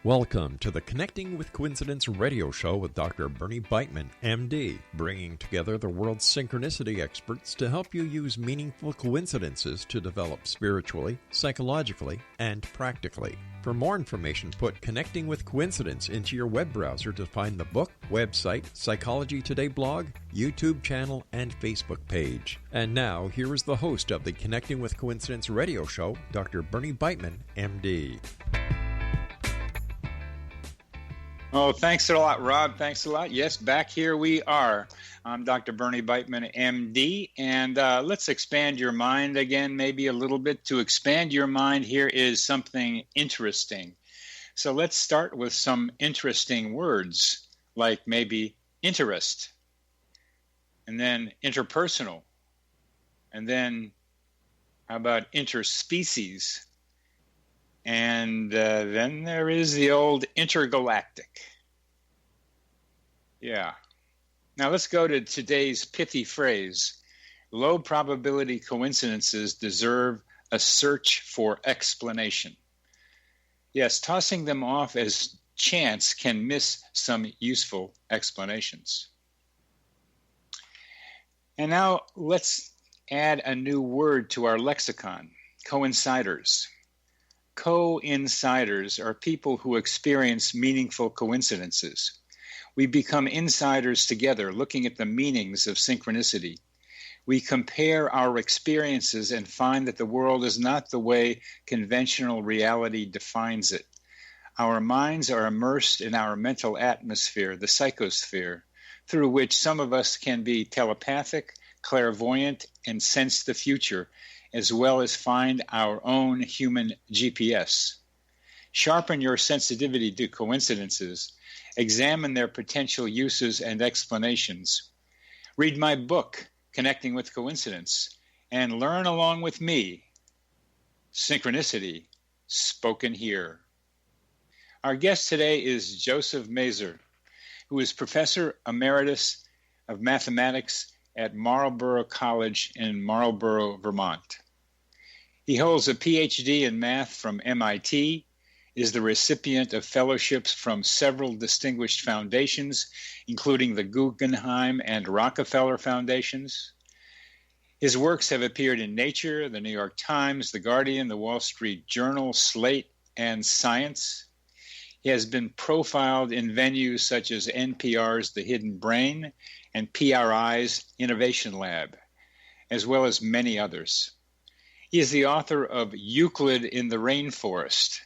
Welcome to the Connecting with Coincidence radio show with Dr. Bernie Beitman, M.D., bringing together the world's synchronicity experts to help you use meaningful coincidences to develop spiritually, psychologically, and practically. For more information, put Connecting with Coincidence into your web browser to find the book, website, Psychology Today blog, YouTube channel, and Facebook page. And now, here is the host of the Connecting with Coincidence radio show, Dr. Bernie Beitman, M.D. Oh, thanks a lot, Rob. Thanks a lot. Yes, back here we are. I'm Dr. Bernie Beitman, M.D., and let's expand your mind again, maybe a little bit. To expand your mind, here is something interesting. So let's start with some interesting words, like maybe interest, and then interpersonal, and then how about interspecies? And then there is the old intergalactic. Yeah. Now let's go to today's pithy phrase. Low probability coincidences deserve a search for explanation. Yes, tossing them off as chance can miss some useful explanations. And now let's add a new word to our lexicon, coinciders. Co-insiders are people who experience meaningful coincidences. We become insiders together, looking at the meanings of synchronicity. We compare our experiences and find that the world is not the way conventional reality defines it. Our minds are immersed in our mental atmosphere, the psychosphere, through which some of us can be telepathic, clairvoyant, and sense the future, as well as find our own human GPS. Sharpen your sensitivity to coincidences. Examine their potential uses and explanations. Read my book, Connecting with Coincidence, and learn along with me. Synchronicity, spoken here. Our guest today is Joseph Mazur, who is Professor Emeritus of Mathematics at Marlboro College in Marlboro, Vermont. He holds a Ph.D. in math from M.I.T., is the recipient of fellowships from several distinguished foundations, including the Guggenheim and Rockefeller Foundations. His works have appeared in Nature, the New York Times, The Guardian, the Wall Street Journal, Slate, and Science. He has been profiled in venues such as NPR's The Hidden Brain and PRI's Innovation Lab, as well as many others. He is the author of Euclid in the Rainforest,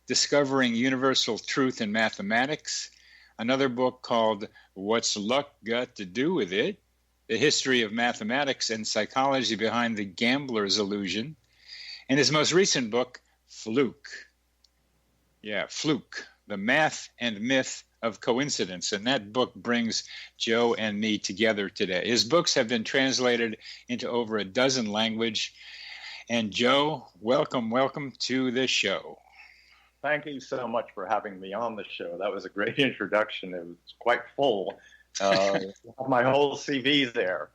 Discovering Universal Truth in Mathematics, another book called What's Luck Got to Do with It? The History of Mathematics and Psychology Behind the Gambler's Illusion, and his most recent book, Fluke. Yeah, Fluke, The Math and Myth of Coincidence. And that book brings Joe and me together today. His books have been translated into over a dozen languages. And Joe, welcome to the show. Thank you so much for having me on the show. That was a great introduction. It was quite full. My whole CV there.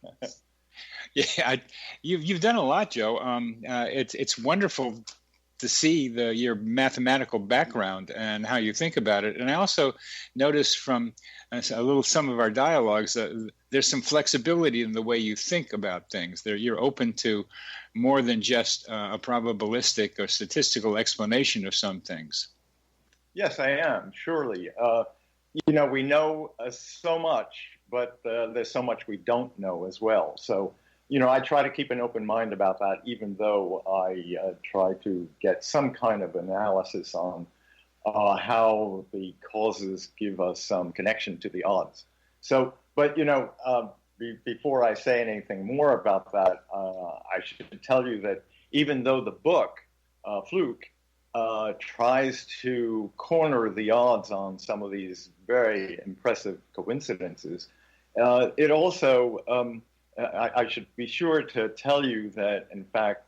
Yeah, you've done a lot, Joe. It's wonderful to see your mathematical background and how you think about it. And I also noticed from some of our dialogues there's some flexibility in the way you think about things. You're open to more than just a probabilistic or statistical explanation of some things. Yes, I am, surely. We know so much, but there's so much we don't know as well. So, I try to keep an open mind about that, even though I try to get some kind of analysis on how the causes give us some connection to the odds. So, but, before I say anything more about that, I should tell you that even though the book, Fluke, tries to corner the odds on some of these very impressive coincidences, it also, I should be sure to tell you that, in fact,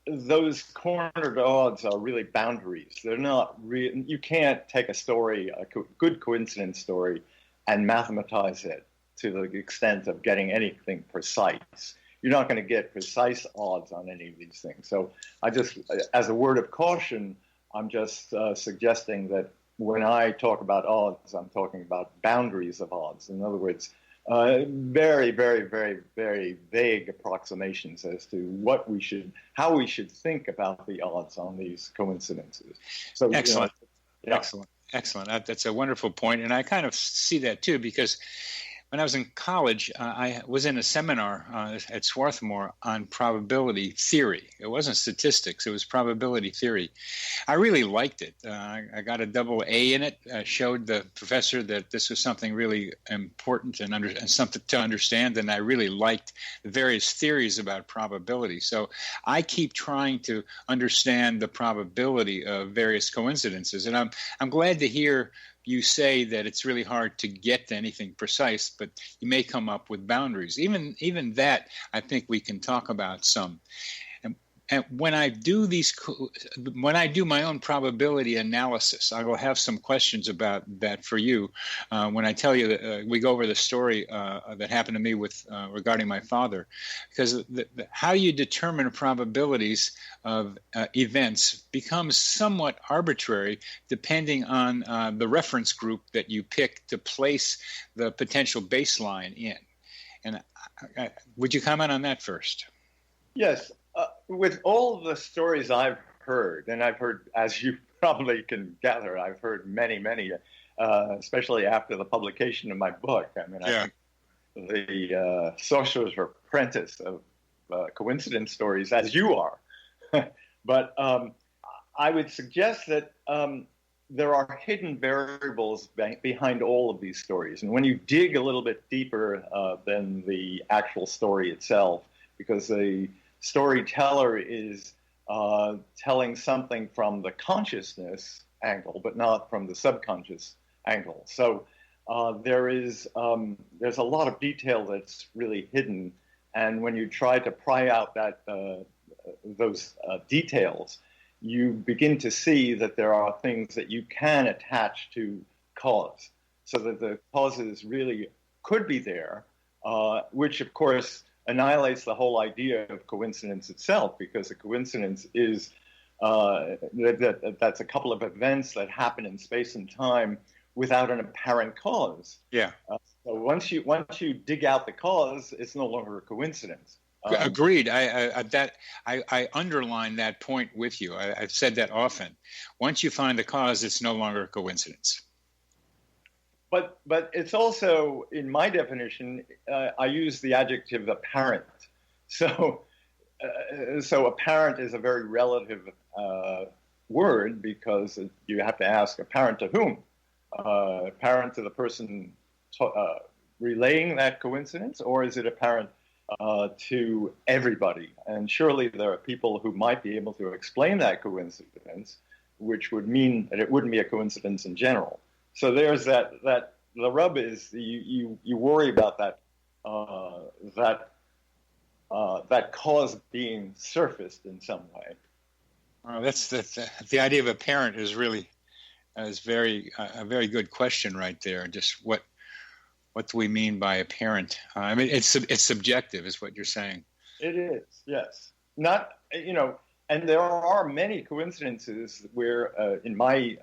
those cornered odds are really boundaries. They're not real. You can't take a story, a good coincidence story, and mathematize it to the extent of getting anything precise. You're not going to get precise odds on any of these things. So I just, as a word of caution, I'm just suggesting that when I talk about odds, I'm talking about boundaries of odds. In other words, very, very, very, very vague approximations as to how we should think about the odds on these coincidences. So, excellent, yeah. excellent. That's a wonderful point, and I kind of see that too, because when I was in college, I was in a seminar at Swarthmore on probability theory. It wasn't statistics; it was probability theory. I really liked it. I got a double A in it. Showed the professor that this was something really important and something to understand. And I really liked the various theories about probability. So I keep trying to understand the probability of various coincidences. And I'm glad to hear you say that it's really hard to get to anything precise, but you may come up with boundaries. Even that, I think we can talk about some. And when I do my own probability analysis, I will have some questions about that for you. When I tell you that we go over the story that happened to me regarding my father, because how you determine probabilities of events becomes somewhat arbitrary depending on the reference group that you pick to place the potential baseline in. And would you comment on that first? Yes. With all the stories I've heard, and I've heard, as you probably can gather, I've heard many, especially after the publication of my book. I mean, I think the Sorcerer's Apprentice of coincidence stories, as you are. But I would suggest that there are hidden variables behind all of these stories. And when you dig a little bit deeper than the actual story itself, because the storyteller is telling something from the consciousness angle, but not from the subconscious angle. So there's a lot of detail that's really hidden, and when you try to pry out those details, you begin to see that there are things that you can attach to cause, so that the causes really could be there, which of course annihilates the whole idea of coincidence itself, because a coincidence is that's a couple of events that happen in space and time without an apparent cause. Yeah. So once you dig out the cause, it's no longer a coincidence. Agreed. I underline that point with you. I've said that often. Once you find the cause, it's no longer a coincidence. But it's also, in my definition, I use the adjective apparent. So apparent is a very relative word, because you have to ask apparent to whom? Apparent to the person relaying that coincidence, or is it apparent to everybody? And surely there are people who might be able to explain that coincidence, which would mean that it wouldn't be a coincidence in general. So there's that the rub is you worry about that cause being surfaced in some way. That's the idea of apparent is really a very good question right there. Just what do we mean by apparent? I mean, it's subjective, is what you're saying. It is, yes. Not, and there are many coincidences where, in my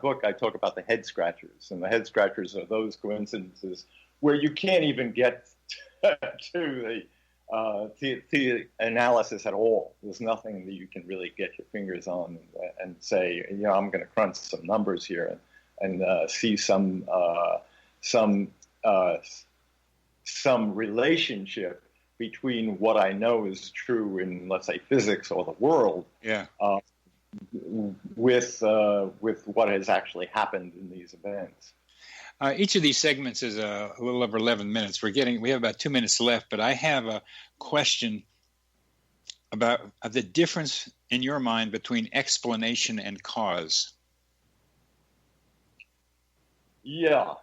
book, I talk about the head scratchers, and the head scratchers are those coincidences where you can't even get to the analysis at all. There's nothing that you can really get your fingers on and say, I'm going to crunch some numbers here and see some relationship between what I know is true in, let's say, physics or the world, with what has actually happened in these events. Each of these segments is a little over 11 minutes. We have about 2 minutes left, but I have a question about the difference in your mind between explanation and cause. Yeah.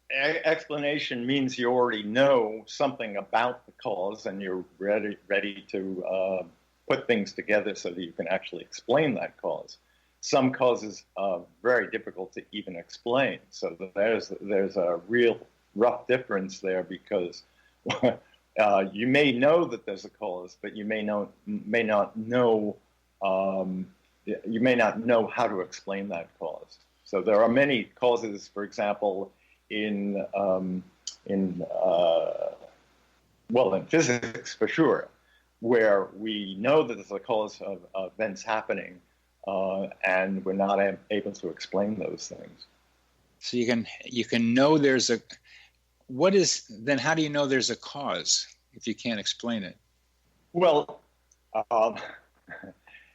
Explanation means you already know something about the cause, and you're ready to put things together so that you can actually explain that cause. Some causes are very difficult to even explain, so there's a real rough difference there, because you may know that there's a cause, but you may not know you may not know how to explain that cause. So there are many causes, for example, in physics for sure, where we know that there's a cause of events happening, and we're not able to explain those things. So you can know there's a. Then how do you know there's a cause if you can't explain it? Well,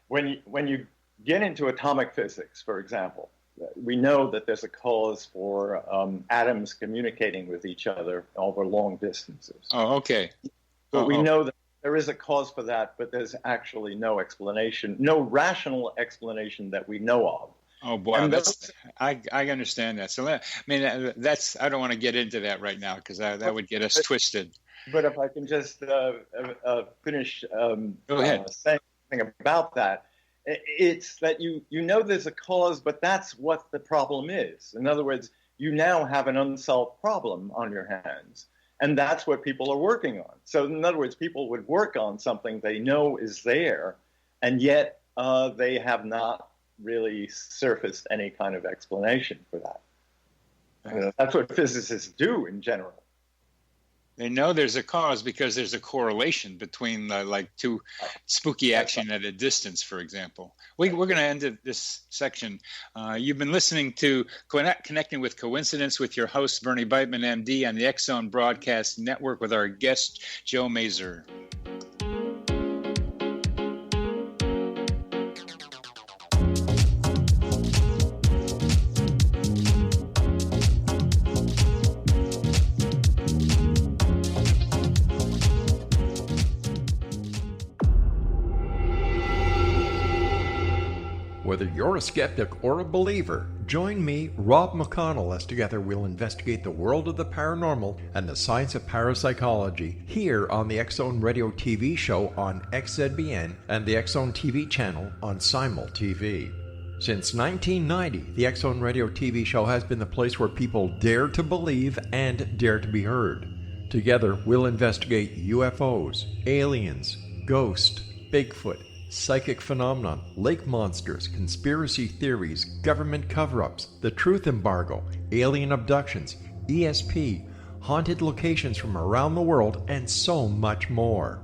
when you get into atomic physics, for example, we know that there's a cause for atoms communicating with each other over long distances. Oh, okay. But we know that there is a cause for that, but there's actually no explanation, no rational explanation that we know of. Oh boy, I understand that. So I don't want to get into that right now because that would get us twisted. But if I can just finish Go ahead. Saying something about that, it's that you know there's a cause, but that's what the problem is. In other words, you now have an unsolved problem on your hands, and that's what people are working on. So in other words, people would work on something they know is there, and yet they have not really surfaced any kind of explanation for that. That's what physicists do in general. They know there's a cause because there's a correlation between two spooky action at a distance, for example. We're going to end this section. You've been listening to Connecting with Coincidence with your host, Bernie Beitman, MD, on the X-Zone Broadcast Network with our guest, Joe Mazur. Whether you're a skeptic or a believer, join me, Rob McConnell, as together we'll investigate the world of the paranormal and the science of parapsychology here on the X-Zone Radio TV show on XZBN and the X-Zone TV channel on Simul TV. Since 1990, the X-Zone Radio TV show has been the place where people dare to believe and dare to be heard. Together, we'll investigate UFOs, aliens, ghosts, Bigfoot, psychic phenomenon, lake monsters, conspiracy theories, government cover-ups, the truth embargo, alien abductions, ESP, haunted locations from around the world, and so much more.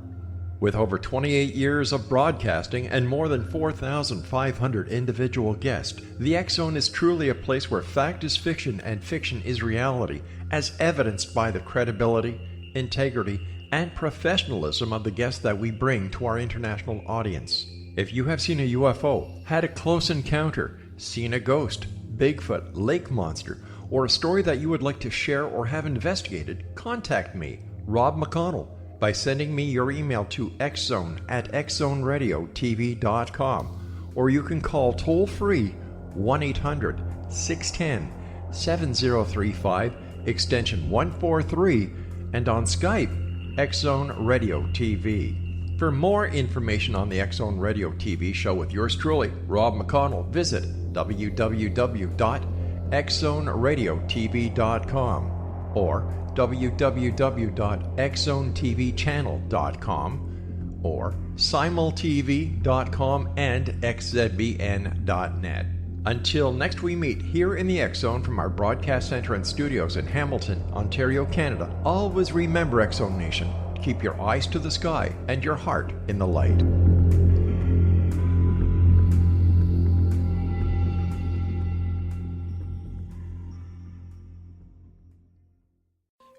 With over 28 years of broadcasting and more than 4,500 individual guests, the X-Zone is truly a place where fact is fiction and fiction is reality, as evidenced by the credibility, integrity, and professionalism of the guests that we bring to our international audience. If you have seen a UFO, had a close encounter, seen a ghost, Bigfoot, lake monster, or a story that you would like to share or have investigated, contact me, Rob McConnell, by sending me your email to xzone@xzoneradiotv.com, or you can call toll-free 1-800-610-7035, extension 143, and on Skype, X-Zone Radio TV. For more information on the X-Zone Radio TV show with yours truly, Rob McConnell, visit www.xzoneradiotv.com or www.xzonetvchannel.com or simultv.com and xzbn.net. Until next we meet here in the X-Zone from our broadcast center and studios in Hamilton, Ontario, Canada, always remember, X-Zone Nation, keep your eyes to the sky and your heart in the light.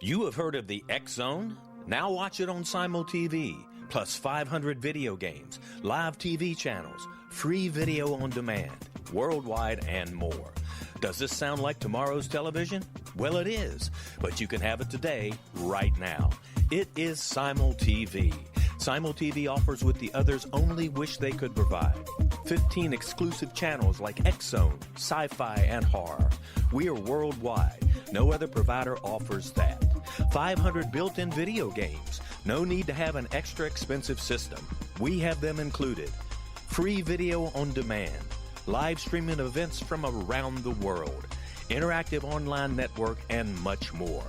You have heard of the X-Zone? Now watch it on Simul TV, plus 500 video games, live TV channels, free video on demand, worldwide, and more. Does this sound like tomorrow's television? Well, it is, but you can have it today, right now. It is Simul TV. Simul TV offers what the others only wish they could provide. 15 exclusive channels like X-Zone, Sci-Fi, and Horror. We are worldwide. No other provider offers that. 500 built-in video games. No need to have an extra expensive system. We have them included. Free video on demand. Live streaming events from around the world. Interactive online network, and much more.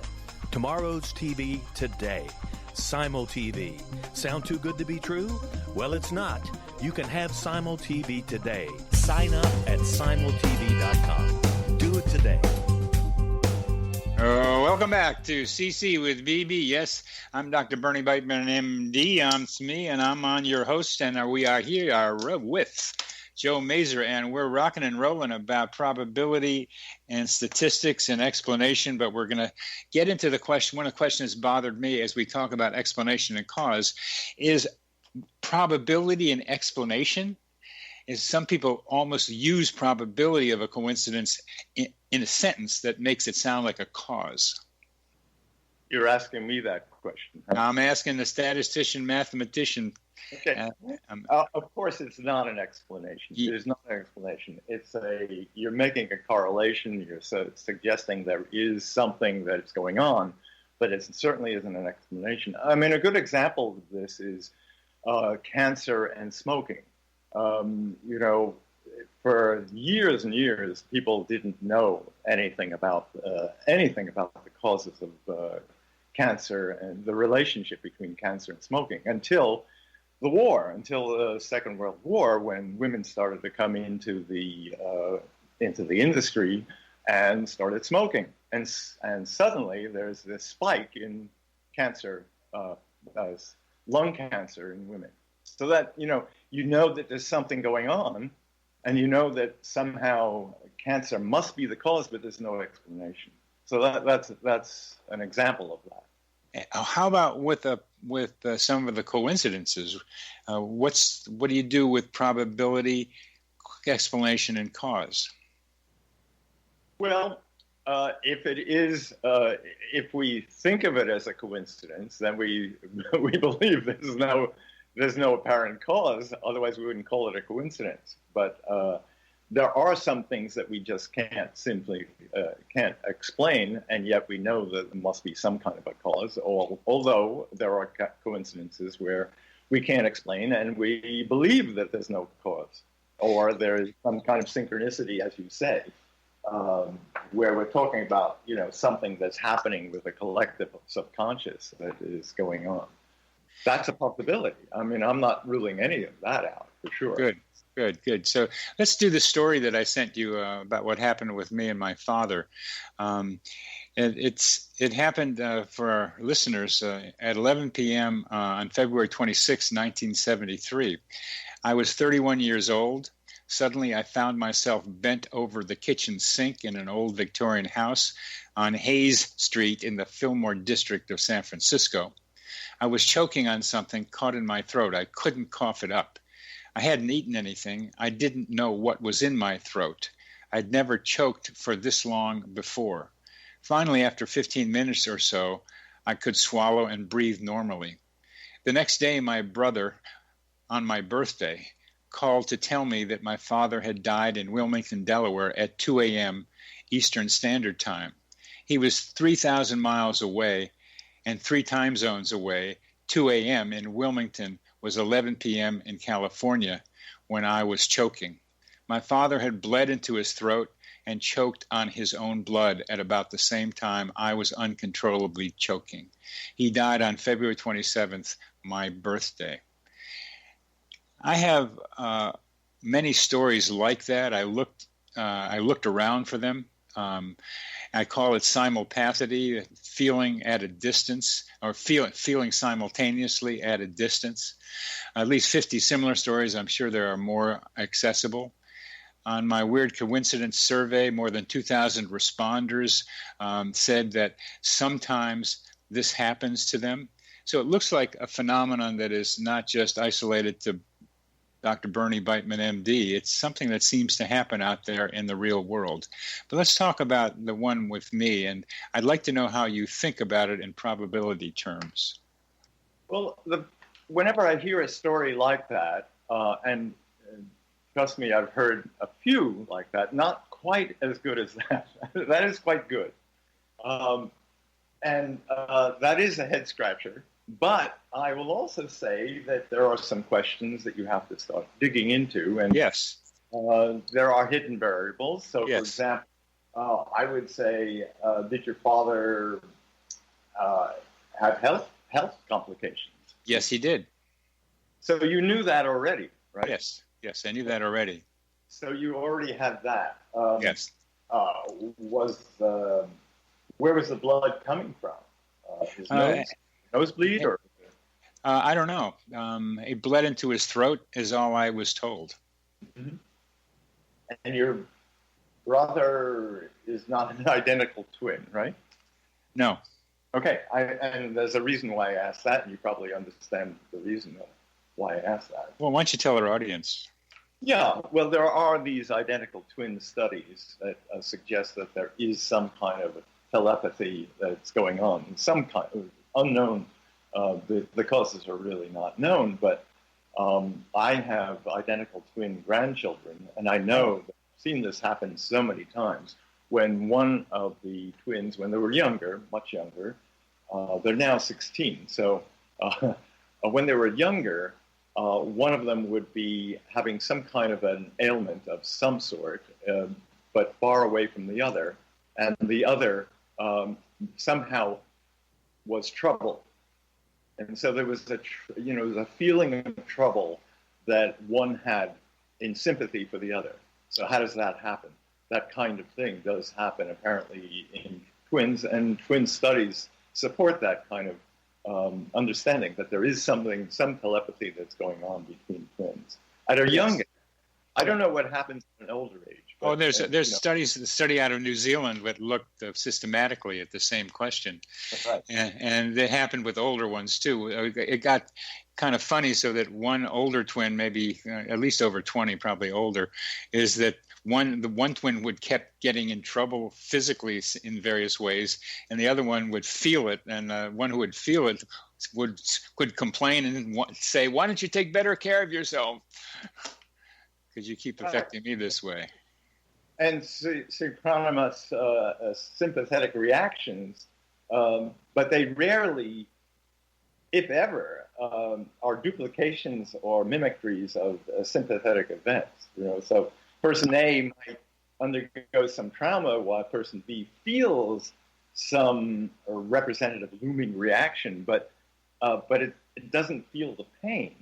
Tomorrow's TV today. Simul TV. Sound too good to be true? Well, it's not. You can have Simul TV today. Sign up at simultv.com. Do it today. Welcome back to CC with BB. Yes, I'm Dr. Bernie Beitman, MD. I'm Smee, and I'm on your host, and we are here with Joe Mazur, and we're rocking and rolling about probability and statistics and explanation, but we're going to get into the question. One of the questions that's bothered me as we talk about explanation and cause is probability and explanation. Is some people almost use probability of a coincidence in a sentence that makes it sound like a cause. You're asking me that question. Huh? I'm asking the statistician, mathematician. Okay. Of course, it's not an explanation. It's not an explanation. You're making a correlation. You're suggesting there is something that's going on, but it certainly isn't an explanation. I mean, a good example of this is cancer and smoking. For years and years, people didn't know anything about the causes of cancer and the relationship between cancer and smoking until the Second World War, when women started to come into the industry and started smoking, and suddenly there's this spike in cancer, lung cancer in women. So that you know that there's something going on, and you know that somehow cancer must be the cause, but there's no explanation. So that's an example of that. How about with some of the coincidences? What do you do with probability, explanation, and cause? Well, if we think of it as a coincidence, then we believe there's no apparent cause. Otherwise, we wouldn't call it a coincidence. But there are some things that we just can't explain, and yet we know that there must be some kind of a cause. Although there are coincidences where we can't explain, and we believe that there's no cause, or there is some kind of synchronicity, as you say, where we're talking about something that's happening with a collective subconscious that is going on. That's a possibility. I mean, I'm not ruling any of that out, for sure. Good. So let's do the story that I sent you about what happened with me and my father. It happened for our listeners at 11 p.m. On February 26, 1973. I was 31 years old. Suddenly, I found myself bent over the kitchen sink in an old Victorian house on Hayes Street in the Fillmore district of San Francisco. I was choking on something caught in my throat. I couldn't cough it up. I hadn't eaten anything. I didn't know what was in my throat. I'd never choked for this long before. Finally, after 15 minutes or so, I could swallow and breathe normally. The next day, my brother, on my birthday, called to tell me that my father had died in Wilmington, Delaware at 2 a.m. Eastern Standard Time. He was 3,000 miles away and 3 time zones away. 2 a.m. in Wilmington was 11 p.m. in California when I was choking. My father had bled into his throat and choked on his own blood at about the same time I was uncontrollably choking. He died on February 27th, my birthday. I have many stories like that. I looked around for them. I call it simulpathity, feeling at a distance, or feeling simultaneously at a distance. At least 50 similar stories. I'm sure there are more accessible. On my Weird Coincidence survey, more than 2,000 responders said that sometimes this happens to them. So it looks like a phenomenon that is not just isolated to Dr. Bernie Beitman, MD. It's something that seems to happen out there in the real world. But let's talk about the one with me, and I'd like to know how you think about it in probability terms. Well, whenever I hear a story like that, and trust me, I've heard a few like that, not quite as good as that. That is quite good. And that is a head-scratcher. But I will also say that there are some questions that you have to start digging into. And yes, there are hidden variables. So, yes. For example, I would say, did your father have health complications. Yes, he did. So you knew that already, right? Yes, I knew that already. So you already had that. Yes. Where was the blood coming from? His nosebleed, or? I don't know. It bled into his throat, is all I was told. Mm-hmm. And your brother is not an identical twin, right? No. Okay, and there's a reason why I asked that, and you probably understand the reason why I asked that. Well, why don't you tell our audience? Yeah, well, there are these identical twin studies that suggest that there is some kind of telepathy that's going on, some kind of unknown. The causes are really not known, but I have identical twin grandchildren, and I know that I've seen this happen so many times. When one of the twins, when they were younger, much younger, they're now 16. So when they were younger, one of them would be having some kind of an ailment of some sort, but far away from the other, and the other somehow was troubled. And so there was a feeling of trouble that one had in sympathy for the other. So how does that happen? That kind of thing does happen apparently in twins, and twin studies support that kind of understanding that there is some telepathy that's going on between twins. At a young age, I don't know what happens at an older age. But, there's study out of New Zealand that looked systematically at the same question. That's right. And it happened with older ones too. It got kind of funny, so that one older twin, maybe at least over 20, probably older, is that the one twin would kept getting in trouble physically in various ways, and the other one would feel it, and one who would feel it would complain and say, "Why don't you take better care of yourself? Because you keep affecting me this way." And synchronous sympathetic reactions, but they rarely, if ever, are duplications or mimicries of sympathetic events. So person A might undergo some trauma while person B feels some representative looming reaction, but it doesn't feel the pain.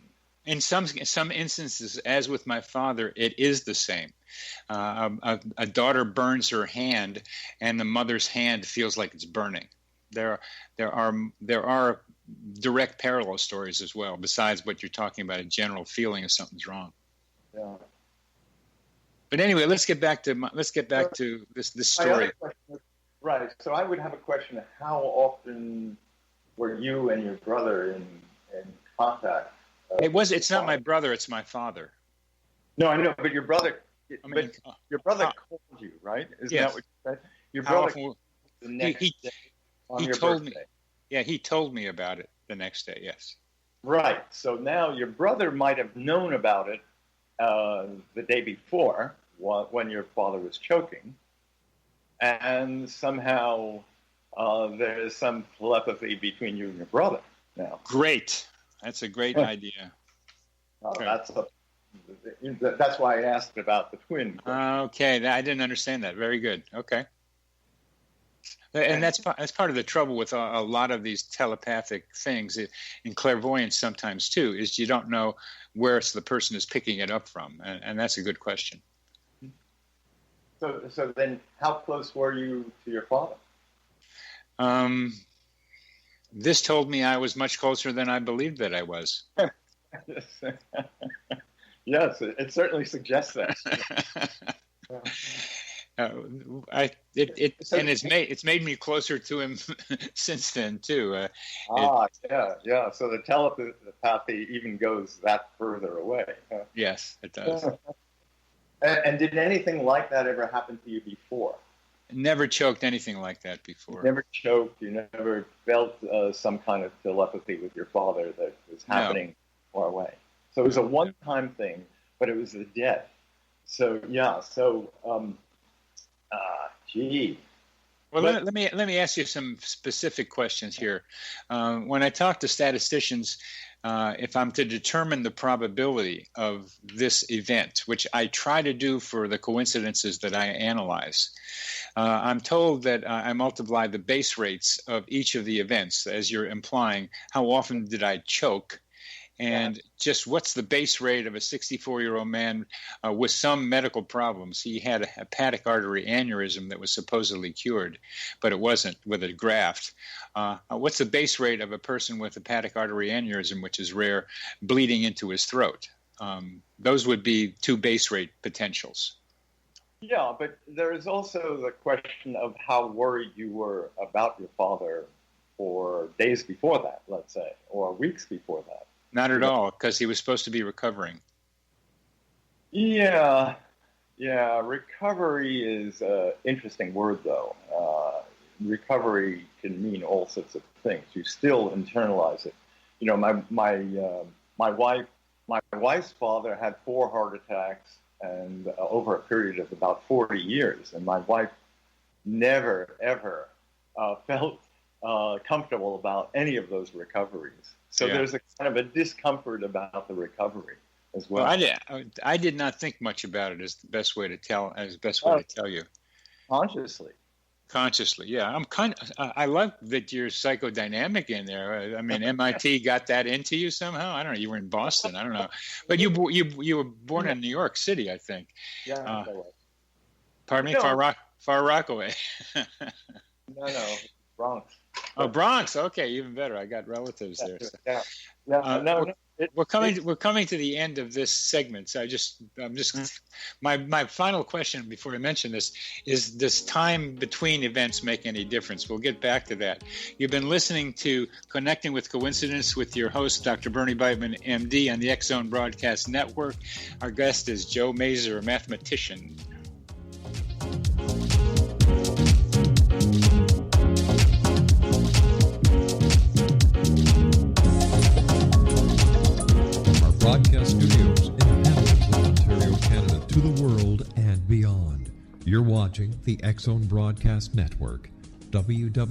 In some instances, as with my father, it is the same. A daughter burns her hand, and the mother's hand feels like it's burning. There are direct parallel stories as well, besides what you're talking about, a general feeling of something's wrong. Yeah. But anyway, let's get back to this story. Right. So I would have a question: how often were you and your brother in contact? It's not my brother; it's my father. No, I know, but your brother. Your brother called you, right? Isn't that what you said? Your brother called the next day on your birthday. Yeah, he told me about it the next day. Yes. Right. So now your brother might have known about it the day before, when your father was choking, and somehow there is some telepathy between you and your brother now. Great. That's a great idea. Okay. That's why I asked about the twin. Okay, I didn't understand that. Very good. Okay. And that's part of the trouble with a lot of these telepathic things in clairvoyance sometimes too, is you don't know where the person is picking it up from, and that's a good question. So then, how close were you to your father? This told me I was much closer than I believed that I was. Yes, it certainly suggests that. It's made me closer to him since then too. Yeah. So the telepathy even goes that further away. Yes, it does. And did anything like that ever happen to you before? Never choked anything like that before. Never choked. You never felt some kind of telepathy with your father that was happening far away. So it was a one-time thing, but it was the death. So yeah. So, Well, let me ask you some specific questions here. When I talk to statisticians, if I'm to determine the probability of this event, which I try to do for the coincidences that I analyze, I'm told that I multiply the base rates of each of the events, as you're implying. How often did I choke? And just what's the base rate of a 64-year-old man with some medical problems? He had a hepatic artery aneurysm that was supposedly cured, but it wasn't with a graft. What's the base rate of a person with hepatic artery aneurysm, which is rare, bleeding into his throat? Those would be two base rate potentials. Yeah, but there is also the question of how worried you were about your father for days before that, let's say, or weeks before that. Not at all, because he was supposed to be recovering. Yeah. Recovery is an interesting word, though. Recovery can mean all sorts of things. You still internalize it. You know, my wife's father had 4 heart attacks, and over a period of about 40 years, and my wife never ever felt comfortable about any of those recoveries. So there's a kind of a discomfort about the recovery as well. I did not think much about it as the best way to tell you. Consciously, yeah. I love that you're psychodynamic in there. I mean, M.I.T. got that into you somehow. I don't know. You were in Boston. I don't know, but you were born in New York City, I think. Yeah. Pardon me, Far Rockaway. No, Bronx. Oh, Bronx. Okay, even better. I got relatives there. So. Yeah. We're coming to the end of this segment. So my final question before I mention this is: does time between events make any difference? We'll get back to that. You've been listening to Connecting with Coincidence with your host, Dr. Bernie Beitman, M.D. on the X-Zone Broadcast Network. Our guest is Joe Mazur, a mathematician. Broadcast studios in Hamilton, Ontario, Canada, to the world and beyond. You're watching the X-Zone Broadcast Network, www.xzbn.net.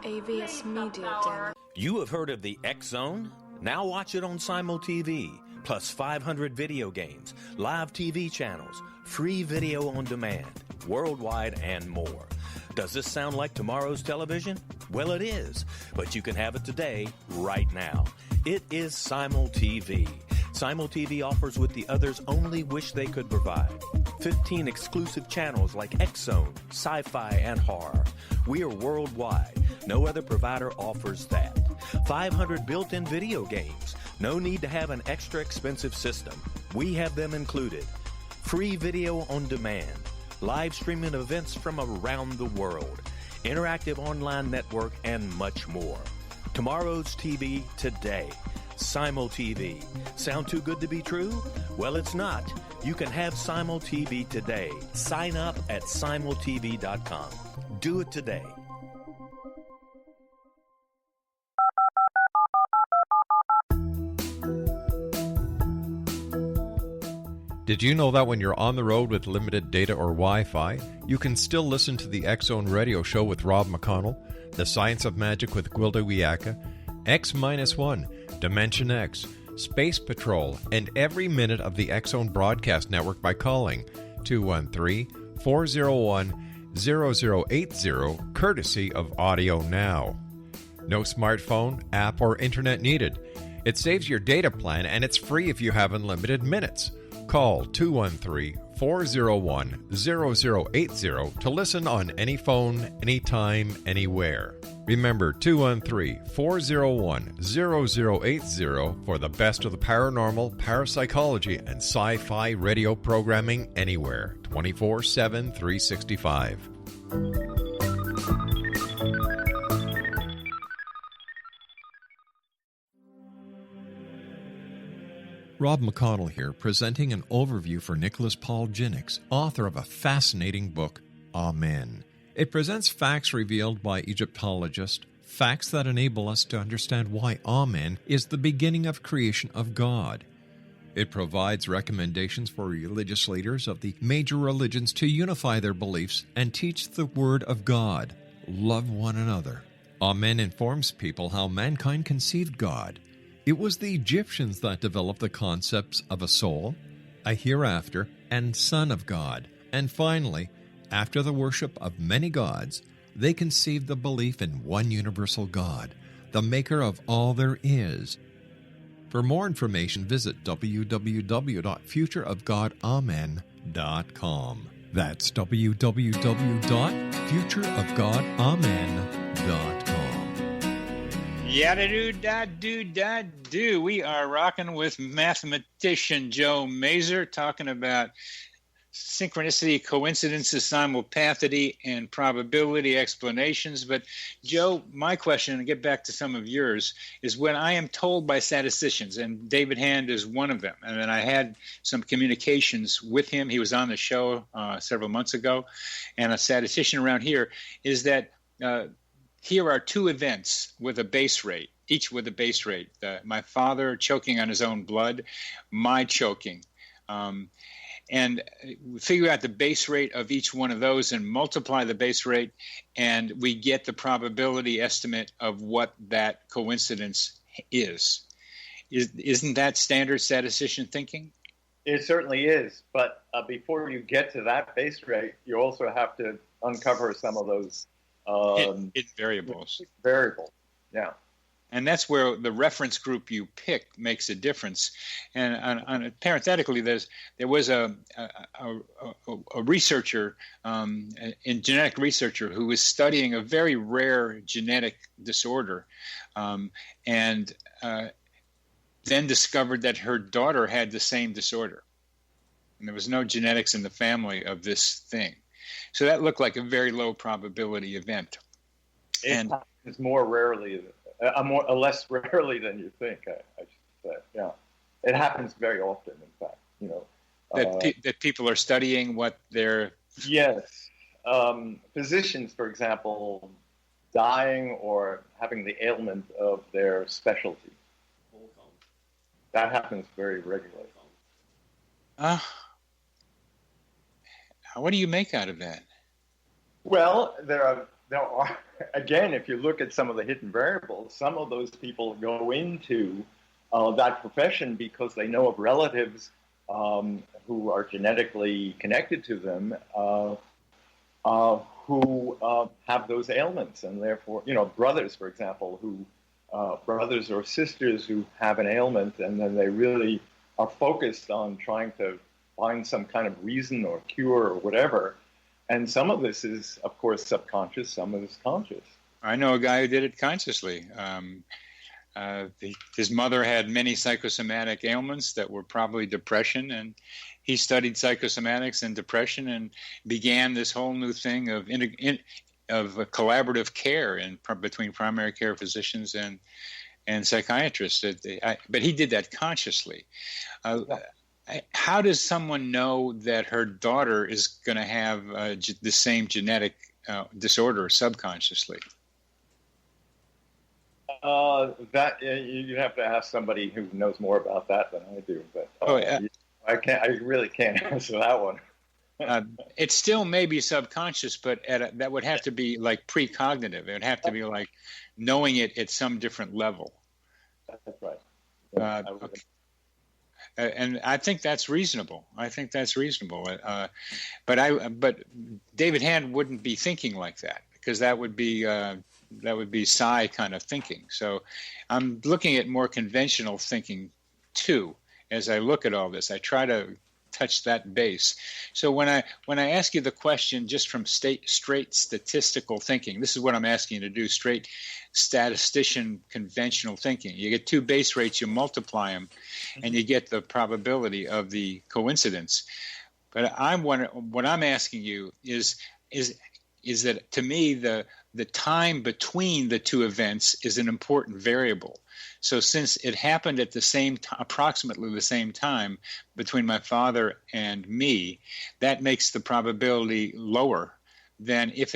AVS Media Demo. You have heard of the X-Zone? Now watch it on Simul TV, plus 500 video games, live TV channels, free video on demand, worldwide, and more. Does this sound like tomorrow's television? Well, it is, but you can have it today, right now. It is Simul TV. Simul TV offers what the others only wish they could provide. 15 exclusive channels like X-Zone, Sci-Fi, and Horror. We are worldwide. No other provider offers that. 500 built-in video games. No need to have an extra expensive system. We have them included. Free video on demand. Live streaming events from around the world, interactive online network, and much more. Tomorrow's TV today. Simul TV. Sound too good to be true? Well, it's not. You can have Simul TV today. Sign up at simultv.com. Do it today. Did you know that when you're on the road with limited data or Wi-Fi, you can still listen to the X-Zone Radio Show with Rob McConnell, The Science of Magic with Gwilda Wiyaka, X-1, Dimension X, Space Patrol, and every minute of the X-Zone Broadcast Network by calling 213-401-0080, courtesy of Audio Now. No smartphone, app, or internet needed. It saves your data plan, and it's free if you have unlimited minutes. Call 213-401-0080 to listen on any phone, anytime, anywhere. Remember 213-401-0080 for the best of the paranormal, parapsychology, and sci-fi radio programming anywhere, 24/7, 365. Rob McConnell here, presenting an overview for Nicholas Paul Jennings, author of a fascinating book, Amen. It presents facts revealed by Egyptologists, facts that enable us to understand why Amen is the beginning of creation of God. It provides recommendations for religious leaders of the major religions to unify their beliefs and teach the Word of God. Love one another. Amen informs people how mankind conceived God. It was the Egyptians that developed the concepts of a soul, a hereafter, and Son of God. And finally, after the worship of many gods, they conceived the belief in one universal God, the maker of all there is. For more information, visit www.futureofgodamen.com. That's www.futureofgodamen.com. Yada-doo-da-doo-da-doo. We are rocking with mathematician Joe Mazur, talking about synchronicity, coincidences, simultaneity, and probability explanations. But Joe, my question, and get back to some of yours, is when I am told by statisticians, and David Hand is one of them, and then I had some communications with him. He was on the show several months ago, and a statistician around here, is that here are two events with a base rate, each with a base rate. My father choking on his own blood, my choking. And figure out the base rate of each one of those and multiply the base rate, and we get the probability estimate of what that coincidence is. Isn't that standard statistician thinking? It certainly is, but before you get to that base rate, you also have to uncover some of those variables. Variables, yeah. And that's where the reference group you pick makes a difference. And parenthetically, there was a researcher, a genetic researcher, who was studying a very rare genetic disorder, and then discovered that her daughter had the same disorder. And there was no genetics in the family of this thing. So that looked like a very low probability event. It happens more rarely less rarely than you think, I should say. Yeah, it happens very often. In fact, that people are studying what they're. Yes, physicians, for example, dying or having the ailment of their specialty. That happens very regularly. What do you make out of that? Well, there are, again, if you look at some of the hidden variables, some of those people go into that profession because they know of relatives who are genetically connected to them who have those ailments, and therefore, brothers, for example, brothers or sisters who have an ailment, and then they really are focused on trying to find some kind of reason or cure or whatever. And some of this is, of course, subconscious. Some of it is conscious. I know a guy who did it consciously. His mother had many psychosomatic ailments that were probably depression, and he studied psychosomatics and depression and began this whole new thing of collaborative care between primary care physicians and psychiatrists. But he did that consciously. How does someone know that her daughter is going to have the same genetic disorder subconsciously? That you have to ask somebody who knows more about that than I do. But I really can't answer that one. It still may be subconscious, but that would have to be like precognitive. It would have to be like knowing it at some different level. That's right. Okay. And I think that's reasonable. But David Hand wouldn't be thinking like that, because that would be psi kind of thinking. So I'm looking at more conventional thinking too. As I look at all this, I try to touch that base. So when I ask you the question just from straight statistical thinking, this is what I'm asking you to do: straight statistician conventional thinking. You get two base rates, you multiply them, and you get the probability of the coincidence. But what I'm asking you is that, to me, the time between the two events is an important variable. So since it happened at approximately the same time between my father and me, that makes the probability lower than if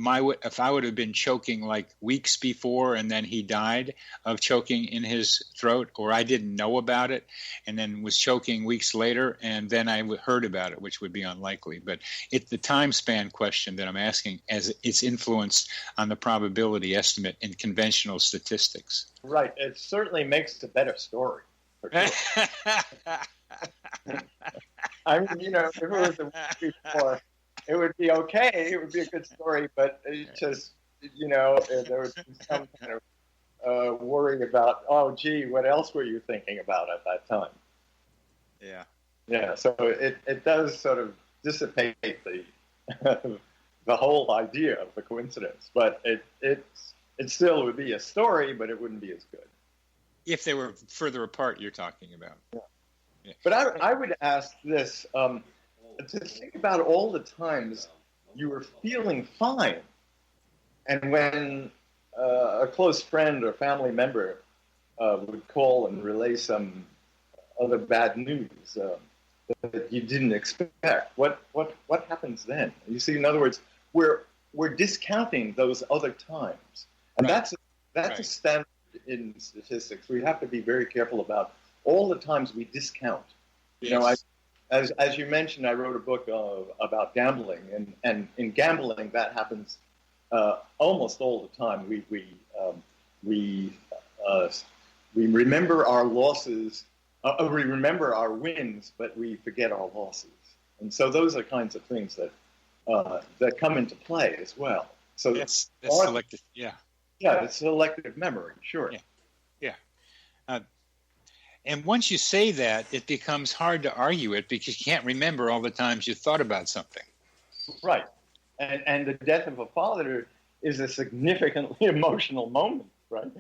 I would have been choking like weeks before and then he died of choking in his throat, or I didn't know about it and then was choking weeks later and then I heard about it, which would be unlikely. But it's the time span question that I'm asking as it's influenced on the probability estimate in conventional statistics. Right. It certainly makes a better story. For sure. I mean, if it was a week before, it would be okay. It would be a good story, but it just, there would be some kind of worry about, oh, gee, what else were you thinking about at that time? Yeah. Yeah, so it does sort of dissipate the the whole idea of the coincidence, but it still would be a story, but it wouldn't be as good. If they were further apart, you're talking about. Yeah. Yeah. But I would ask this, to think about all the times you were feeling fine, and when a close friend or family member would call and relay some other bad news that you didn't expect, what happens then? You see, in other words, we're discounting those other times, and right. that's a standard in statistics. We have to be very careful about all the times we discount. Yes. As you mentioned, I wrote a book about gambling, and in gambling that happens almost all the time. We remember our losses, we remember our wins, but we forget our losses, and so those are kinds of things that come into play as well. So that's selective. Yeah. Yeah, it's selective memory. Sure. Yeah. And once you say that, it becomes hard to argue it because you can't remember all the times you thought about something. Right. And the death of a father is a significantly emotional moment, right?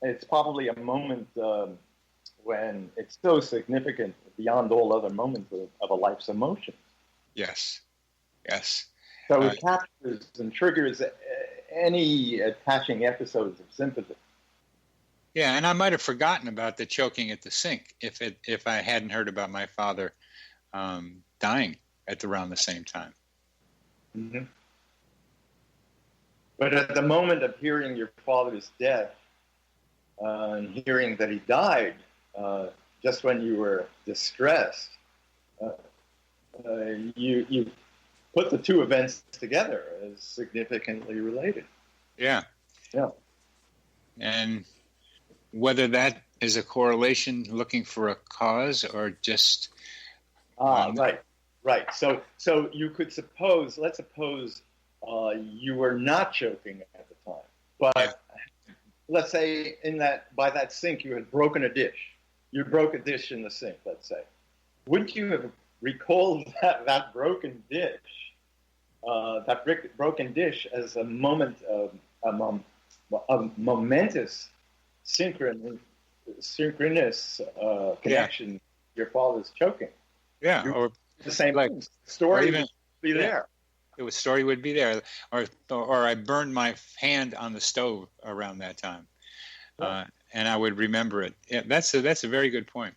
It's probably a moment when it's so significant beyond all other moments of a life's emotions. Yes. So it captures and triggers any attaching episodes of sympathy. Yeah, and I might have forgotten about the choking at the sink if I hadn't heard about my father dying at around the same time. Mm-hmm. But at the moment of hearing your father's death and hearing that he died, just when you were distressed, you put the two events together as significantly related. Yeah. And whether that is a correlation looking for a cause or just... Right. So you could let's suppose you were not choking at the time, but let's say by that sink you had broken a dish. You broke a dish in the sink, let's say. Wouldn't you have recalled that broken dish, broken dish as a moment of a momentous synchronous connection to your father's choking? Yeah, or the same thing. The story would be there. The story would be there, or I burned my hand on the stove around that time, and I would remember it. Yeah, that's a very good point.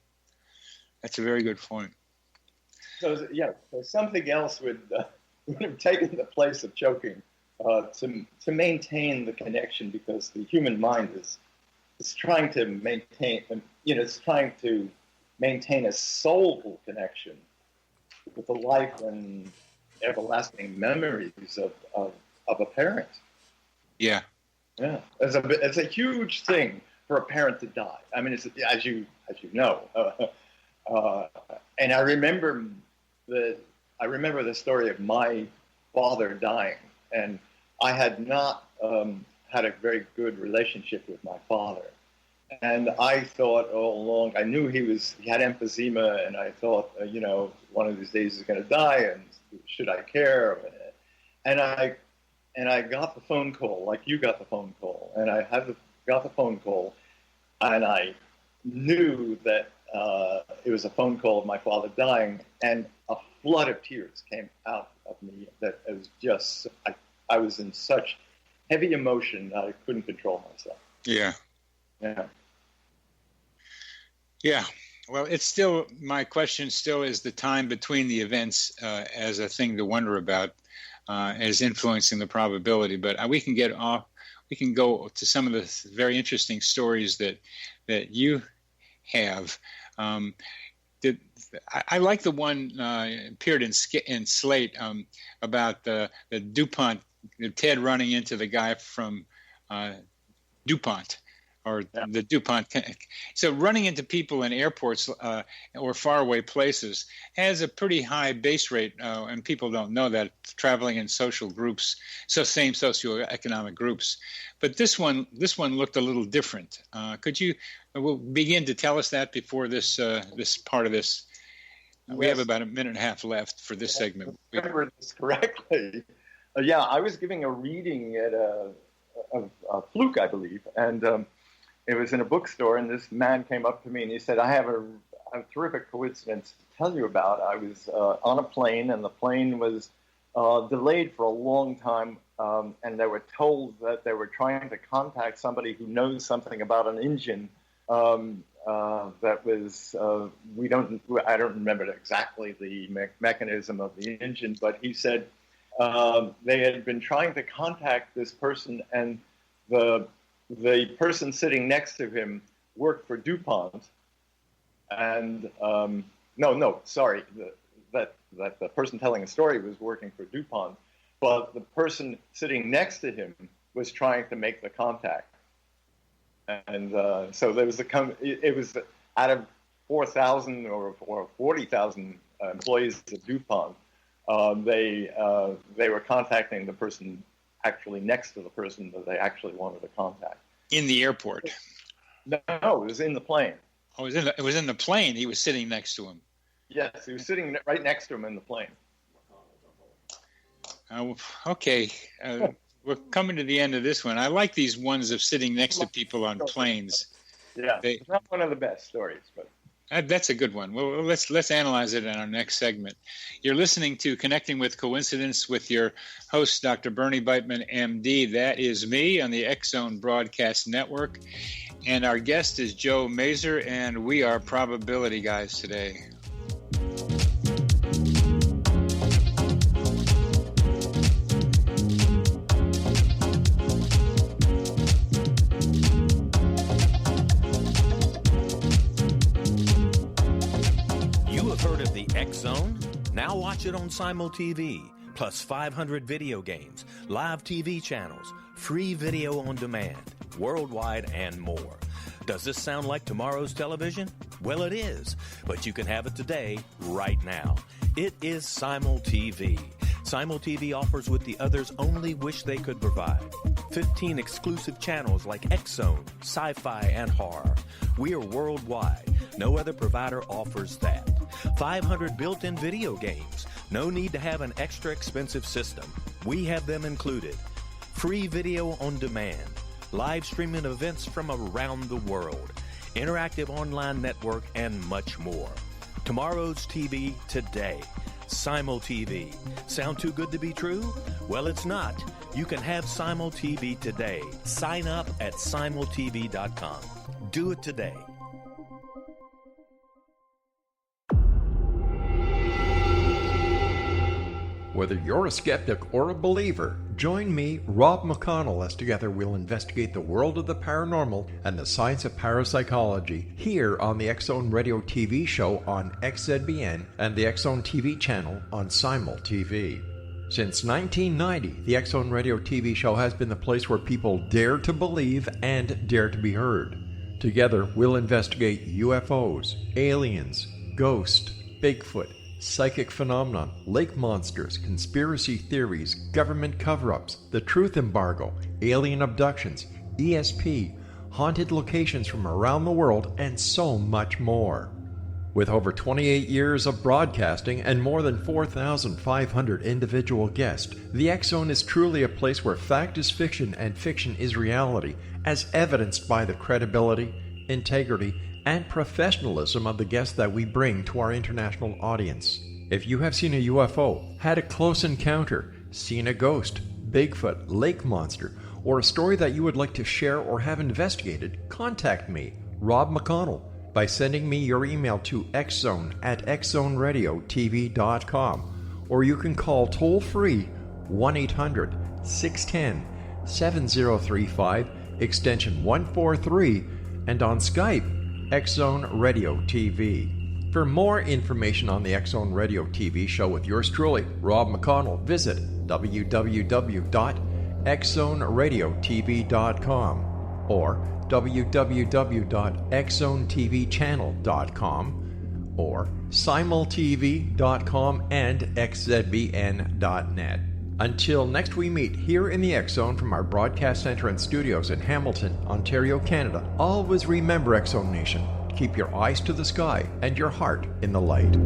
That's a very good point. So something else would have taken the place of choking to maintain the connection, because the human mind is trying to maintain, a soulful connection with the life and everlasting memories of a parent. Yeah. It's a huge thing for a parent to die. I mean, it's, as you know, and I remember the story of my father dying, and I had not had a very good relationship with my father. And I thought all along, I knew he had emphysema, and I thought, one of these days he's going to die, and should I care? And I got the phone call, like you got the phone call, and I got the phone call, and I knew that it was a phone call of my father dying, and a flood of tears came out of me that it was just, I was in such heavy emotion that I couldn't control myself. Yeah. Well, it's still, my question still is the time between the events as a thing to wonder about as influencing the probability. But we can go to some of the very interesting stories that you have. I like the one appeared in Slate about the DuPont, Ted running into the guy from DuPont, or the DuPont. So running into people in airports or faraway places has a pretty high base rate, and people don't know that, traveling in social groups, so same socioeconomic groups. But this one looked a little different. Could you begin to tell us that before this part of this? We have about a minute and a half left for this segment. If I remember this correctly. I was giving a reading at a Fluke, I believe, and it was in a bookstore, and this man came up to me and he said, I have a terrific coincidence to tell you about. I was on a plane, and the plane was delayed for a long time, and they were told that they were trying to contact somebody who knows something about an engine that was, I don't remember exactly the mechanism of the engine, but he said they had been trying to contact this person, and the person sitting next to him worked for DuPont, and that the person telling the story was working for DuPont, but the person sitting next to him was trying to make the contact. And so there was it was out of 4,000 or 40,000 employees at DuPont. They were contacting the person actually next to the person that they actually wanted to contact. In the airport? No, it was in the plane. Oh, it was in the plane. He was sitting next to him. Yes, he was sitting right next to him in the plane. Okay. We're coming to the end of this one. I like these ones of sitting next to people on planes. Yeah, it's not one of the best stories, but that's a good one. Well, let's analyze it in our next segment. You're listening to Connecting with Coincidence with your host, Dr. Bernie Beitman, M.D. That is me on the X-Zone Broadcast Network. And our guest is Joe Mazur, and we are probability guys today. X-Zone? Now watch it on Simul TV, plus 500 video games, live TV channels, free video on demand, worldwide, and more. Does this sound like tomorrow's television? Well, it is, but you can have it today, right now. It is Simul TV. Simul TV offers what the others only wish they could provide. 15 exclusive channels like X-Zone, Sci-Fi, and Horror. We are worldwide. No other provider offers that. 500 built-in video games. No need to have an extra expensive system. We have them included. Free video on demand. Live streaming events from around the world. Interactive online network, and much more. Tomorrow's TV today. Simul TV. Sound too good to be true? Well, it's not. You can have Simul TV today. Sign up at simultv.com. Do it today. Whether you're a skeptic or a believer, join me, Rob McConnell, as together we'll investigate the world of the paranormal and the science of parapsychology here on the X-Zone Radio TV show on XZBN and the X-Zone TV channel on Simul TV. Since 1990, the X-Zone Radio TV show has been the place where people dare to believe and dare to be heard. Together, we'll investigate UFOs, aliens, ghosts, Bigfoot, psychic phenomenon, lake monsters, conspiracy theories, government cover-ups, the truth embargo, alien abductions, ESP, haunted locations from around the world, and so much more. With over 28 years of broadcasting and more than 4,500 individual guests, the X-Zone is truly a place where fact is fiction and fiction is reality, as evidenced by the credibility, integrity, and professionalism of the guests that we bring to our international audience. If you have seen a UFO, had a close encounter, seen a ghost, Bigfoot, lake monster, or a story that you would like to share or have investigated, contact me, Rob McConnell, by sending me your email to xzone@xzoneradiotv.com, or you can call toll-free 1-800-610-7035, extension 143, and on Skype, X-Zone Radio TV. For more information on the X-Zone Radio TV show with yours truly, Rob McConnell, visit www.xzoneradiotv.com or www.xzonetvchannel.com or simultv.com and xzbn.net. Until next we meet here in the X-Zone from our broadcast center and studios in Hamilton, Ontario, Canada, always remember, X-Zone Nation, keep your eyes to the sky and your heart in the light.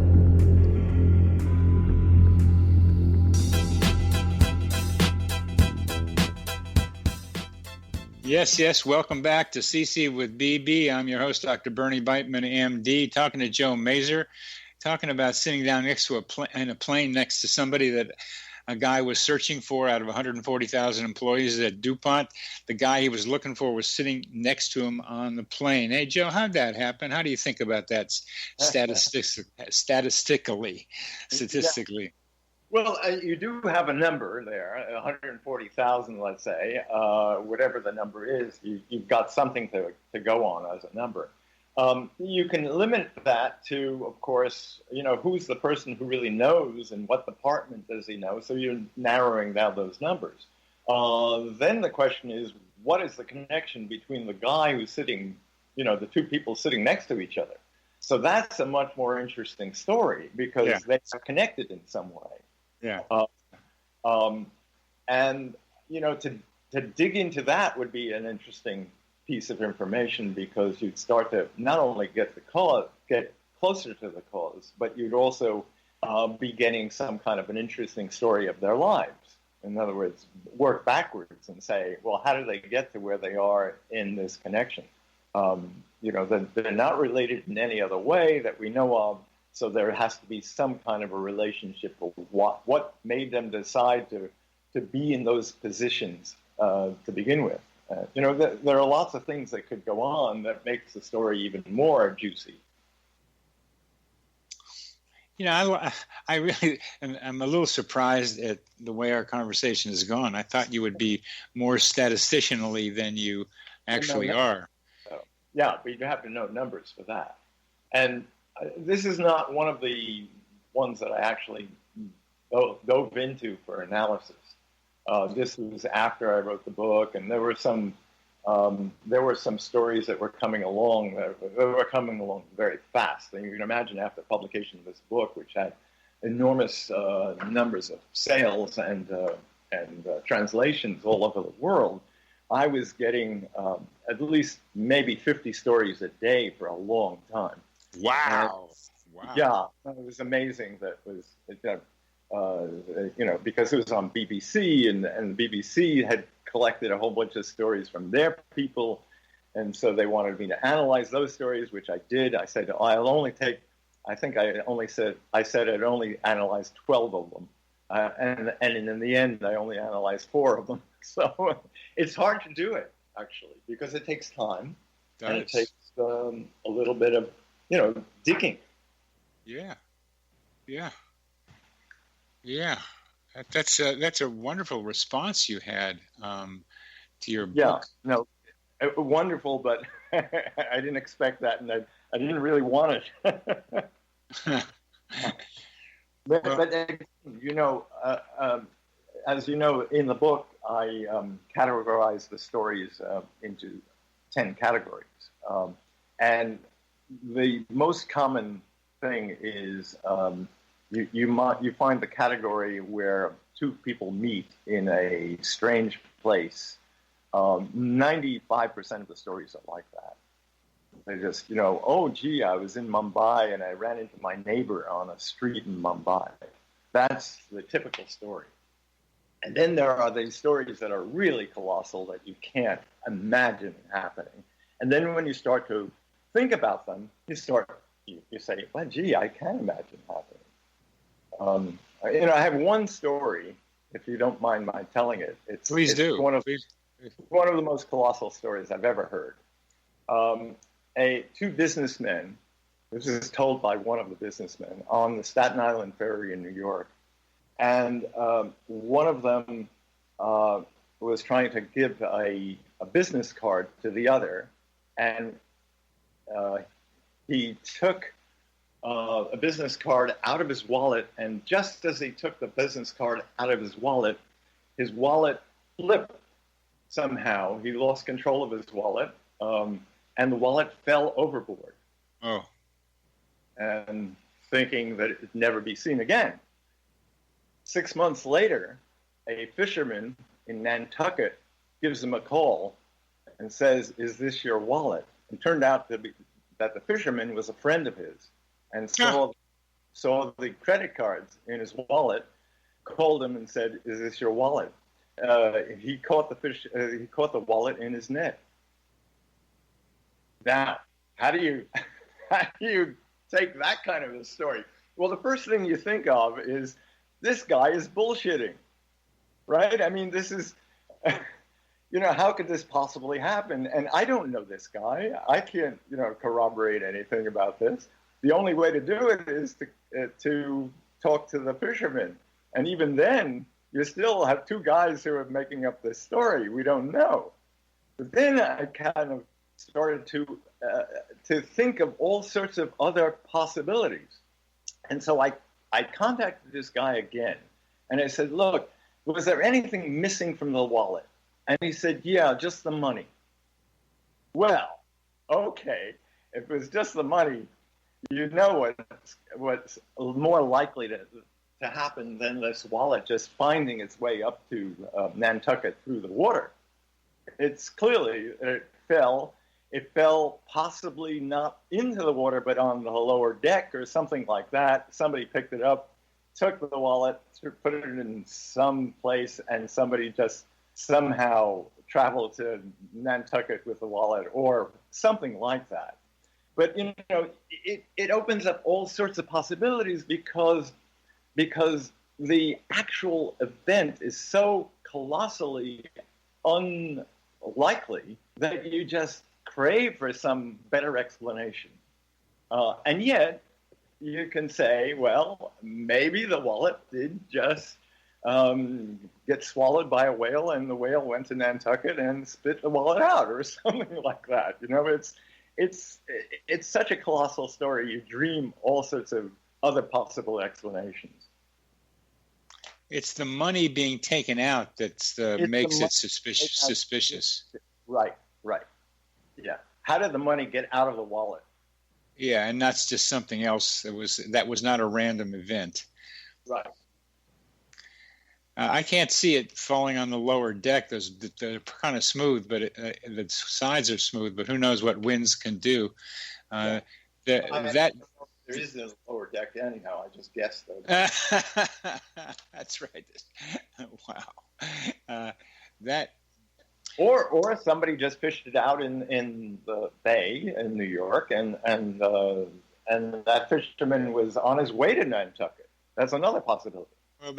Yes. Welcome back to CC with BB. I'm your host, Dr. Bernie Beitman, MD, talking to Joe Mazur, talking about sitting down next to in a plane next to somebody that a guy was searching for out of 140,000 employees at DuPont. The guy he was looking for was sitting next to him on the plane. Hey, Joe, how'd that happen? How do you think about that statistically? Yeah. Well, you do have a number there, 140,000, let's say. Whatever the number is, you've got something to go on as a number. You can limit that to, of course, who's the person who really knows and what department does he know, so you're narrowing down those numbers. Then the question is, what is the connection between the guy who's sitting, the two people sitting next to each other? So that's a much more interesting story because they are connected in some way. Yeah. And, to dig into that would be an interesting piece of information because you'd start to not only get closer to the cause, but you'd also be getting some kind of an interesting story of their lives. In other words, work backwards and say, well, how do they get to where they are in this connection? They're not related in any other way that we know of. So there has to be some kind of a relationship of what made them decide to be in those positions to begin with. There are lots of things that could go on that makes the story even more juicy. I really, I'm a little surprised at the way our conversation has gone. I thought you would be more statisticianally than you actually are. Yeah, but you have to know numbers for that. And this is not one of the ones that I actually dove into for analysis. This was after I wrote the book, and there were some stories that were coming along. They were coming along very fast. And you can imagine after publication of this book, which had enormous numbers of sales and translations all over the world, I was getting at least maybe 50 stories a day for a long time. Wow. Yeah, it was amazing. Because it was on BBC, and the BBC had collected a whole bunch of stories from their people, and so they wanted me to analyze those stories, which I did. I said I'd only analyze 12 of them, and in the end, I only analyzed 4 of them. So it's hard to do it actually because it takes time, and it takes a little bit of digging. Yeah. That's a wonderful response you had to your book. Yeah, wonderful, but I didn't expect that, and I didn't really want it. But as you know, in the book, I categorize the stories into 10 categories, and the most common thing is you find the category where two people meet in a strange place. 95% of the stories are like that. They just, oh, gee, I was in Mumbai and I ran into my neighbor on a street in Mumbai. That's the typical story. And then there are these stories that are really colossal that you can't imagine happening. And then when you start to think about them, you say, well, gee, I can imagine happening. I have one story, if you don't mind my telling it. It's one of the most colossal stories I've ever heard. two businessmen, this is told by one of the businessmen, on the Staten Island Ferry in New York. And one of them was trying to give a business card to the other. And he took a business card out of his wallet. And just as he took the business card out of his wallet flipped somehow. He lost control of his wallet. And the wallet fell overboard. Oh. And thinking that it would never be seen again. 6 months later, a fisherman in Nantucket gives him a call and says, "Is this your wallet?" It turned out that the fisherman was a friend of his and saw the credit cards in his wallet, called him and said, "Is this your wallet?" He caught the wallet in his net. Now, how do you take that kind of a story? Well, the first thing you think of is this guy is bullshitting, right? I mean, this is, how could this possibly happen? And I don't know this guy. I can't, corroborate anything about this. The only way to do it is to talk to the fisherman. And even then, you still have two guys who are making up this story. We don't know. But then I kind of started to think of all sorts of other possibilities. And so I contacted this guy again, and I said, "Look, was there anything missing from the wallet?" And he said, "Yeah, just the money." Well, okay, if it was just the money, what's more likely to happen than this wallet just finding its way up to Nantucket through the water. It's clearly, it fell possibly not into the water, but on the lower deck or something like that. Somebody picked it up, took the wallet, put it in some place, and somebody just somehow traveled to Nantucket with the wallet or something like that. But, it opens up all sorts of possibilities because the actual event is so colossally unlikely that you just crave for some better explanation. And yet, you can say, well, maybe the wallet did just get swallowed by a whale and the whale went to Nantucket and spit the wallet out or something like that. It's such a colossal story. You dream all sorts of other possible explanations. It's the money being taken out that makes it suspicious. Right. Yeah. How did the money get out of the wallet? Yeah, and that's just something else that was not a random event. Right. I can't see it falling on the lower deck. They're kind of smooth, but the sides are smooth. But who knows what winds can do? There is no lower deck anyhow. I just guessed though. That's right. Wow. Or somebody just fished it out in the bay in New York, and that fisherman was on his way to Nantucket. That's another possibility. Well,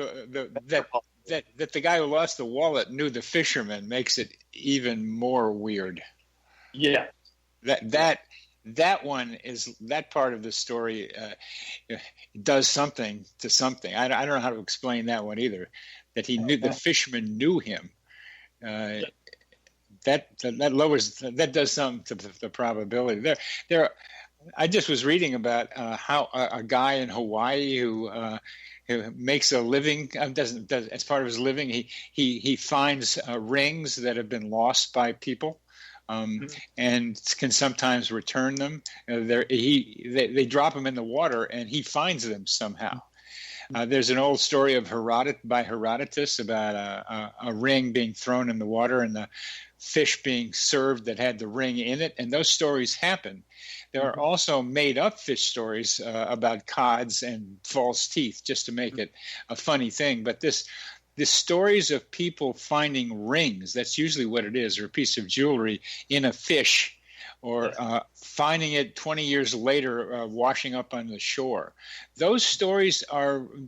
that the guy who lost the wallet knew the fisherman makes it even more weird. Yeah. That one is that part of the story does something to something. I don't know how to explain that one either. That he knew the fisherman knew him. That does something to the probability. There. I just was reading about how a guy in Hawaii who makes a living does as part of his living. He finds rings that have been lost by people. And can sometimes return them. They drop them in the water, and he finds them somehow. There's an old story of Herodotus about a ring being thrown in the water and the fish being served that had the ring in it, and those stories happen. There are also made-up fish stories about cods and false teeth, just to make it a funny thing. But the stories of people finding rings, that's usually what it is, or a piece of jewelry in a fish, or finding it 20 years later washing up on the shore. Those stories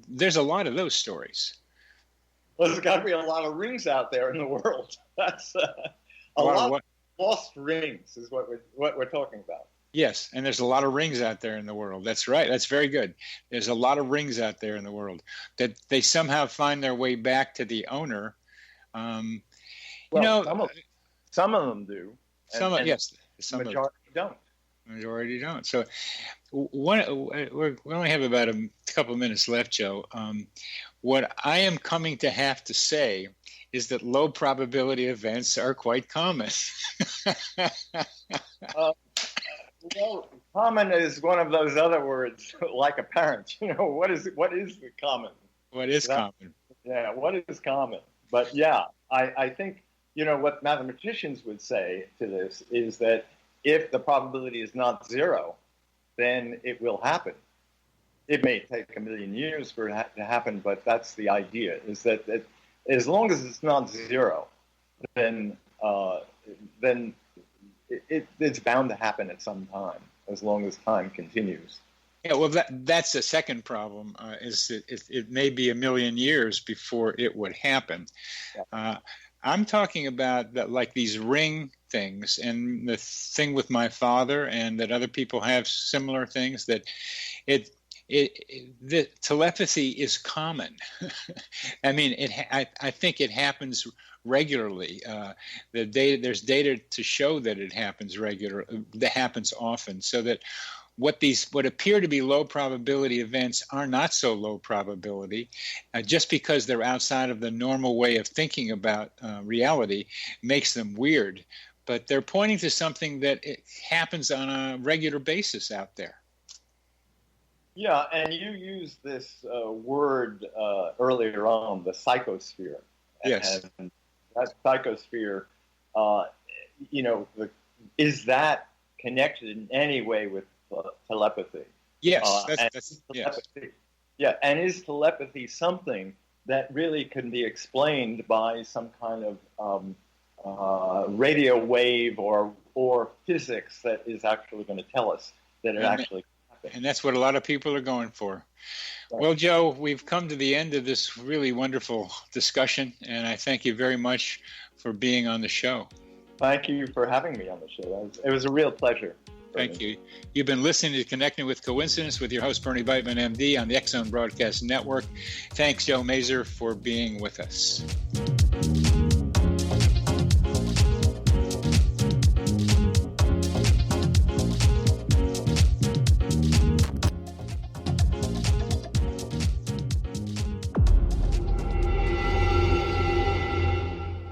there's a lot of those stories. Well, there's got to be a lot of rings out there in the world. That's a lot of lost rings is what we're talking about. Yes, and there's a lot of rings out there in the world. That's right. That's very good. There's a lot of rings out there in the world that they somehow find their way back to the owner. Some of them do. Yes, some majority don't. Majority don't. So, we only have about a couple of minutes left, Joe. What I am coming to have to say is that low probability events are quite common. Common is one of those other words, like apparent. What is the common? What is common? Yeah, what is common? But yeah, I think, what mathematicians would say to this is that if the probability is not zero, then it will happen. It may take a million years for it to happen, but that's the idea, is that as long as it's not zero, then it's bound to happen at some time, as long as time continues. Yeah, well, that's the second problem, is that it may be a million years before it would happen. Yeah. I'm talking about that, like these ring things, and the thing with my father, and that other people have similar things, that the telepathy is common. I mean, I think it happens regularly. There's data to show that it happens that happens often, so that what appear to be low probability events are not so low probability. Just because they're outside of the normal way of thinking about reality makes them weird. But they're pointing to something that it happens on a regular basis out there. Yeah, and you used this word earlier on, the psychosphere. Yes. And that psychosphere, is that connected in any way with telepathy? Yes. Yes. Yeah, and is telepathy something that really can be explained by some kind of radio wave or physics that is actually going to tell us that it actually happened? And that's what a lot of people are going for. Right. Well, Joe, we've come to the end of this really wonderful discussion, and I thank you very much for being on the show. Thank you for having me on the show. It was a real pleasure. Thank you. You've been listening to Connecting with Coincidence with your host, Bernie Beitman, MD, on the X Zone Broadcast Network. Thanks, Joe Mazur, for being with us.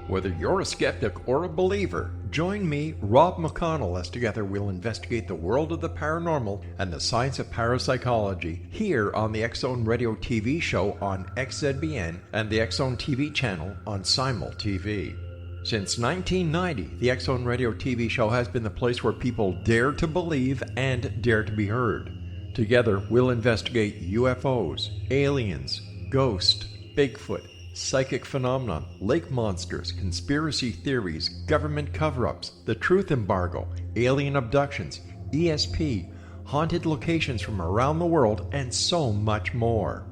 Whether you're a skeptic or a believer, join me, Rob McConnell, as together we'll investigate the world of the paranormal and the science of parapsychology here on the X Zone Radio TV show on XZBN and the X Zone TV channel on Simul TV. Since 1990, the X Zone Radio TV show has been the place where people dare to believe and dare to be heard. Together, we'll investigate UFOs, aliens, ghosts, Bigfoot, psychic phenomenon, lake monsters, conspiracy theories, government cover-ups, the truth embargo, alien abductions, ESP, haunted locations from around the world, and so much more.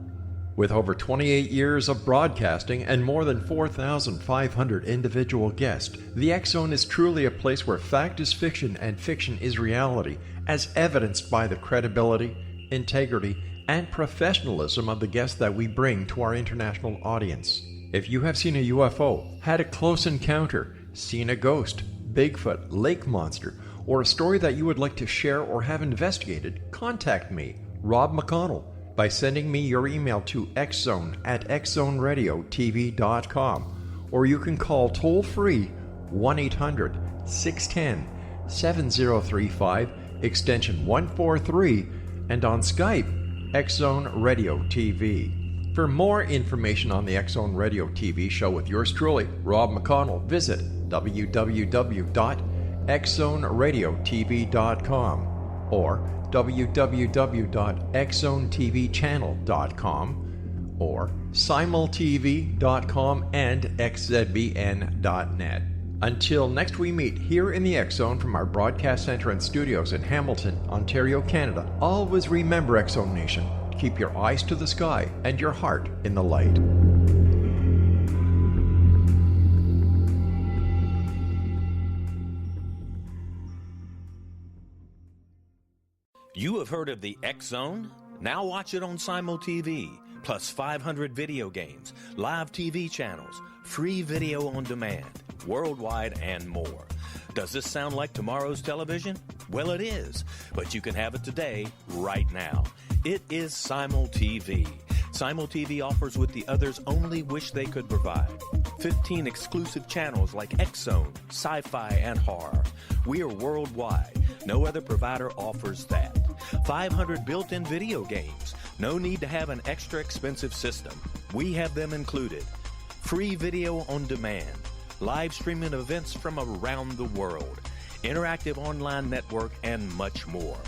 With over 28 years of broadcasting and more than 4,500 individual guests, the X Zone is truly a place where fact is fiction and fiction is reality, as evidenced by the credibility, integrity, and professionalism of the guests that we bring to our international audience. If you have seen a UFO, had a close encounter, seen a ghost, Bigfoot, lake monster, or a story that you would like to share or have investigated, contact me, Rob McConnell, by sending me your email to xzone@xzoneradiotv.com, or you can call toll-free 1-800-610-7035, extension 143, and on Skype, X Zone Radio TV. For more information on the X Zone Radio TV show with yours truly, Rob McConnell, visit www.xzoneradiotv.com or www.xzonetvchannel.com or simultv.com and xzbn.net. Until next we meet here in the X Zone from our broadcast center and studios in Hamilton, Ontario, Canada, always remember, X Zone Nation, keep your eyes to the sky and your heart in the light. You have heard of the X Zone? Now watch it on Simul TV, plus 500 video games, live TV channels, free video on demand, worldwide, and more. Does this sound like tomorrow's television? Well, it is, but you can have it today, right now. It is Simul TV. Simul TV offers what the others only wish they could provide. 15 exclusive channels like X-Zone, Sci-Fi, and Horror. We are worldwide. No other provider offers that. 500 built-in video games. No need to have an extra expensive system. We have them included. Free video on demand. Live streaming events from around the world. Interactive online network, and much more.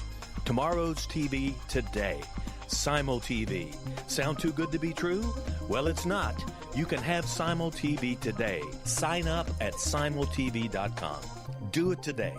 Tomorrow's TV today. Simul TV. Sound too good to be true? Well, it's not. You can have Simul TV today. Sign up at simultv.com. Do it today.